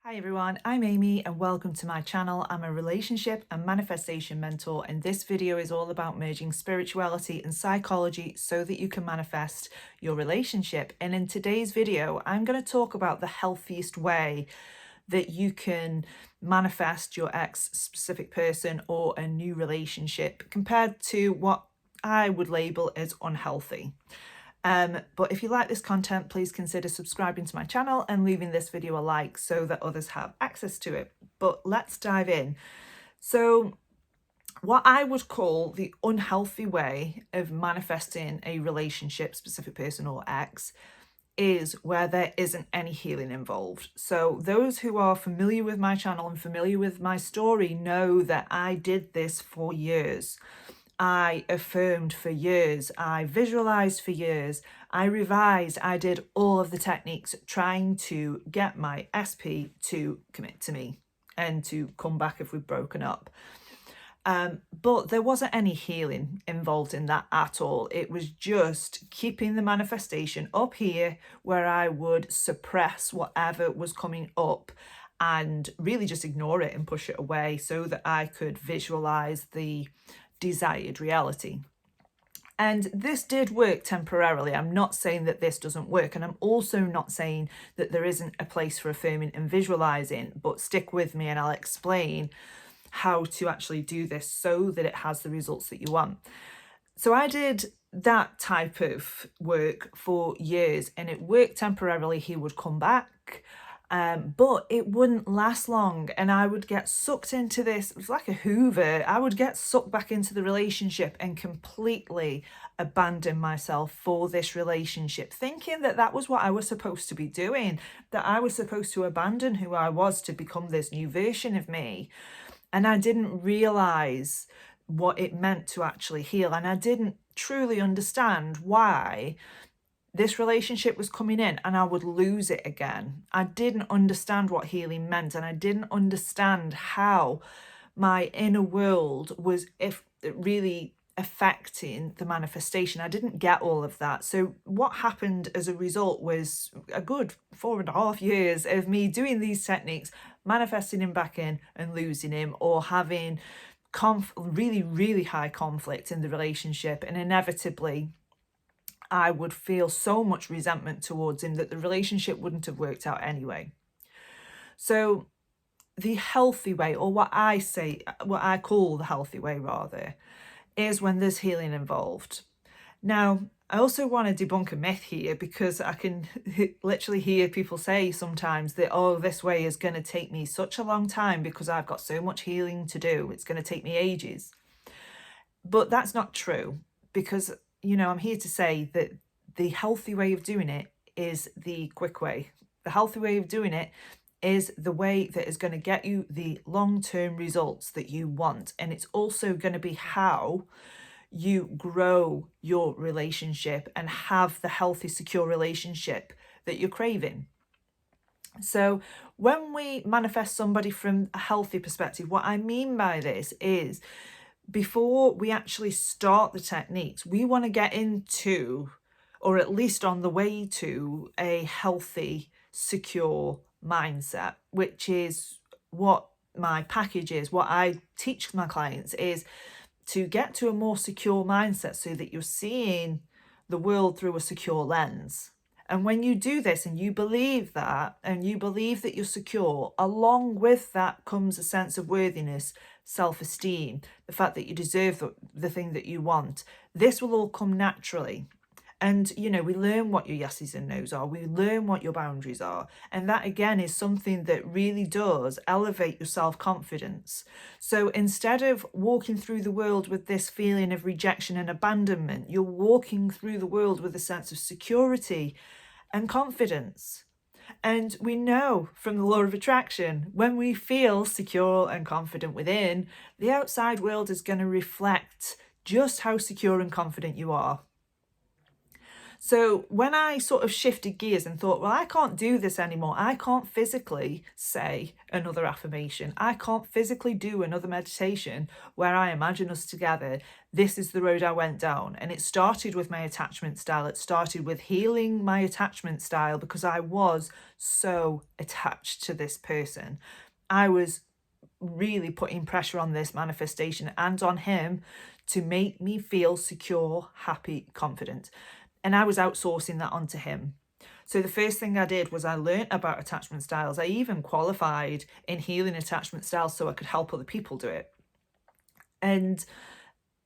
Hi everyone, I'm Amy and welcome to my channel. I'm a relationship and manifestation mentor, and this video is all about merging spirituality and psychology so that you can manifest your relationship. And in today's video, I'm going to talk about the healthiest way that you can manifest your ex specific person or a new relationship compared to what I would label as unhealthy. But if you like this content, please consider subscribing to my channel and leaving this video a like so that others have access to it. But let's dive in. So what I would call the unhealthy way of manifesting a relationship, specific person or ex, is where there isn't any healing involved. So those who are familiar with my channel and familiar with my story know that I did this for years. I affirmed for years, I visualized for years, I revised, I did all of the techniques trying to get my SP to commit to me and to come back if we've broken up. But there wasn't any healing involved in that at all. It was just keeping the manifestation up here where I would suppress whatever was coming up and really just ignore it and push it away so that I could visualize the desired reality. And this did work temporarily. I'm not saying that this doesn't work. And I'm also not saying that there isn't a place for affirming and visualizing, but stick with me and I'll explain how to actually do this so that it has the results that you want. So I did that type of work for years and it worked temporarily. He would come back. But it wouldn't last long and I would get sucked into this. It was like a Hoover. I would get sucked back into the relationship and completely abandon myself for this relationship, thinking that that was what I was supposed to be doing, that I was supposed to abandon who I was to become this new version of me. And I didn't realize what it meant to actually heal. And I didn't truly understand why this relationship was coming in and I would lose it again. I didn't understand what healing meant and I didn't understand how my inner world was really affecting the manifestation. I didn't get all of that. So what happened as a result was a good 4.5 years of me doing these techniques, manifesting him back in and losing him, or having really high conflict in the relationship, and inevitably I would feel so much resentment towards him that the relationship wouldn't have worked out anyway. So the healthy way, or what I call the healthy way rather, is when there's healing involved. Now, I also want to debunk a myth here because I can literally hear people say sometimes that, oh, this way is going to take me such a long time because I've got so much healing to do. It's going to take me ages. But that's not true because, I'm here to say that the healthy way of doing it is the quick way. The healthy way of doing it is the way that is going to get you the long-term results that you want. And it's also going to be how you grow your relationship and have the healthy, secure relationship that you're craving. So when we manifest somebody from a healthy perspective, what I mean by this is before we actually start the techniques, we want to get into, or at least on the way to, a healthy, secure mindset, which is what my package is. What I teach my clients is to get to a more secure mindset so that you're seeing the world through a secure lens. And when you do this and you believe that, and you believe that you're secure, along with that comes a sense of worthiness, self-esteem, the fact that you deserve the thing that you want. This will all come naturally. And, we learn what your yeses and nos are. We learn what your boundaries are. And that, again, is something that really does elevate your self-confidence. So instead of walking through the world with this feeling of rejection and abandonment, you're walking through the world with a sense of security and confidence. And we know from the law of attraction, when we feel secure and confident within, the outside world is going to reflect just how secure and confident you are. So when I sort of shifted gears and thought, well, I can't do this anymore. I can't physically say another affirmation. I can't physically do another meditation where I imagine us together. This is the road I went down. And it started with my attachment style. It started with healing my attachment style because I was so attached to this person. I was really putting pressure on this manifestation and on him to make me feel secure, happy, confident. And I was outsourcing that onto him. So the first thing I did was I learned about attachment styles. I even qualified in healing attachment styles so I could help other people do it. And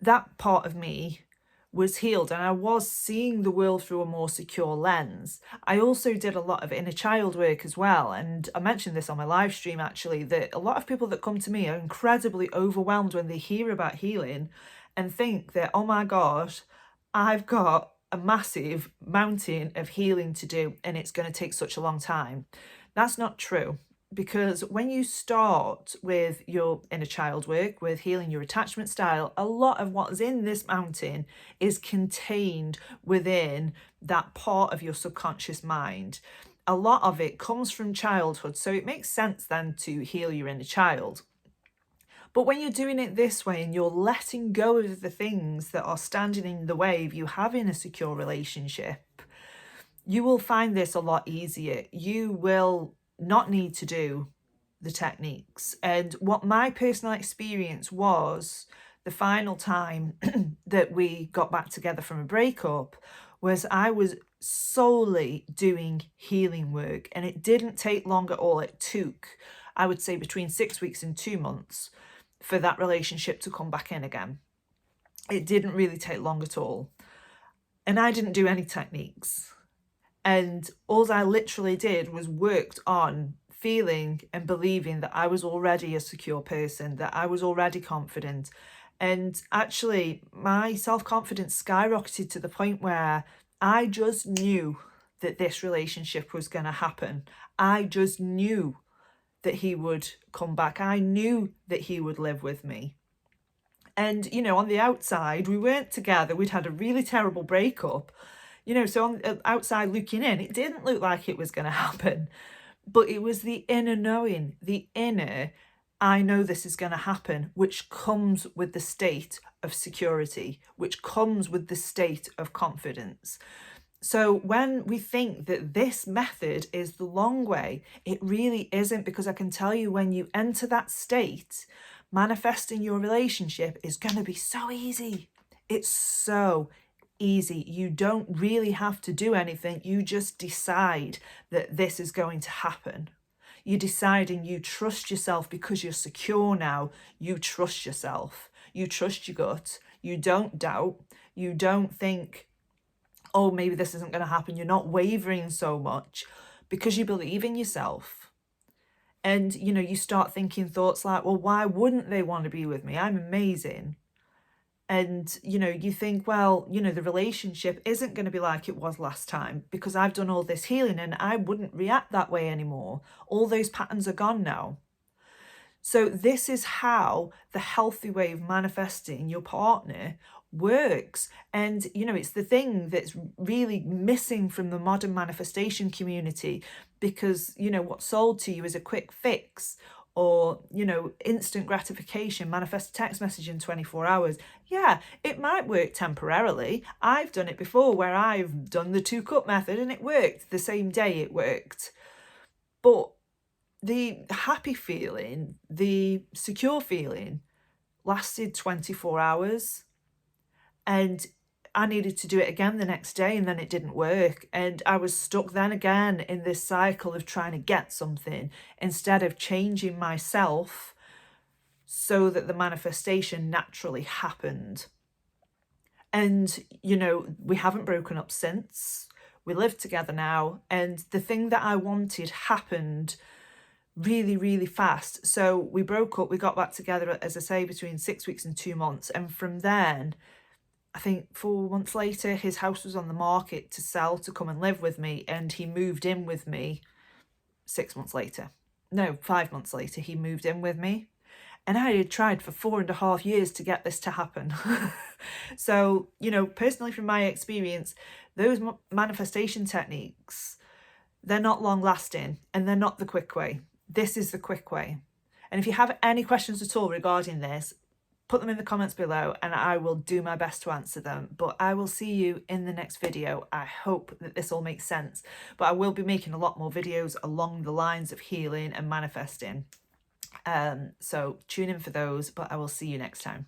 that part of me was healed and I was seeing the world through a more secure lens. I also did a lot of inner child work as well. And I mentioned this on my live stream actually, that a lot of people that come to me are incredibly overwhelmed when they hear about healing and think that, oh my gosh, I've got a massive mountain of healing to do and it's going to take such a long time. That's not true. Because when you start with your inner child work, with healing your attachment style, a lot of what's in this mountain is contained within that part of your subconscious mind. A lot of it comes from childhood, so it makes sense then to heal your inner child. But when you're doing it this way and you're letting go of the things that are standing in the way of you having a secure relationship, you will find this a lot easier. You will not need to do the techniques. And what my personal experience was the final time that we got back together from a breakup was I was solely doing healing work, and it didn't take long at all. It took, I would say, between 6 weeks and 2 months for that relationship to come back in again. It didn't really take long at all. And I didn't do any techniques. And all I literally did was worked on feeling and believing that I was already a secure person, that I was already confident. And actually, my self-confidence skyrocketed to the point where I just knew that this relationship was going to happen. I just knew that he would come back. I knew that he would live with me. And, you know, on the outside, we weren't together. We'd had a really terrible breakup. You know, so on the outside looking in, it didn't look like it was going to happen. But it was the inner knowing, the inner, I know this is going to happen, which comes with the state of security, which comes with the state of confidence. So when we think that this method is the long way, it really isn't, because I can tell you when you enter that state, manifesting your relationship is going to be so easy. It's so easy. You don't really have to do anything. You just decide that this is going to happen. You decide and you trust yourself because you're secure now. You trust yourself. You trust your gut. You don't doubt. You don't think, oh, maybe this isn't going to happen. You're not wavering so much because you believe in yourself. And, you know, you start thinking thoughts like, well, why wouldn't they want to be with me? I'm amazing. And, you know, you think, well, you know, the relationship isn't going to be like it was last time because I've done all this healing and I wouldn't react that way anymore. All those patterns are gone now. So this is how the healthy way of manifesting your partner works. And, you know, it's the thing that's really missing from the modern manifestation community because, you know, what's sold to you is a quick fix or, you know, instant gratification, manifest a text message in 24 hours. Yeah, it might work temporarily. I've done it before where I've done the 2-cup method and it worked. The same day it worked. But the happy feeling, the secure feeling lasted 24 hours. And I needed to do it again the next day and then it didn't work. And I was stuck then again in this cycle of trying to get something instead of changing myself so that the manifestation naturally happened. And, you know, we haven't broken up since. We live together now. And the thing that I wanted happened really, really fast. So we broke up, we got back together, as I say, between 6 weeks and 2 months. And from then, I think 4 months later, his house was on the market to sell to come and live with me. And he moved in with me 6 months later. No, 5 months later, he moved in with me. And I had tried for 4.5 years to get this to happen. So, you know, personally from my experience, those manifestation techniques, they're not long lasting and they're not the quick way. This is the quick way. And if you have any questions at all regarding this, put them in the comments below and I will do my best to answer them. But I will see you in the next video. I hope that this all makes sense. But I will be making a lot more videos along the lines of healing and manifesting. So tune in for those, but I will see you next time.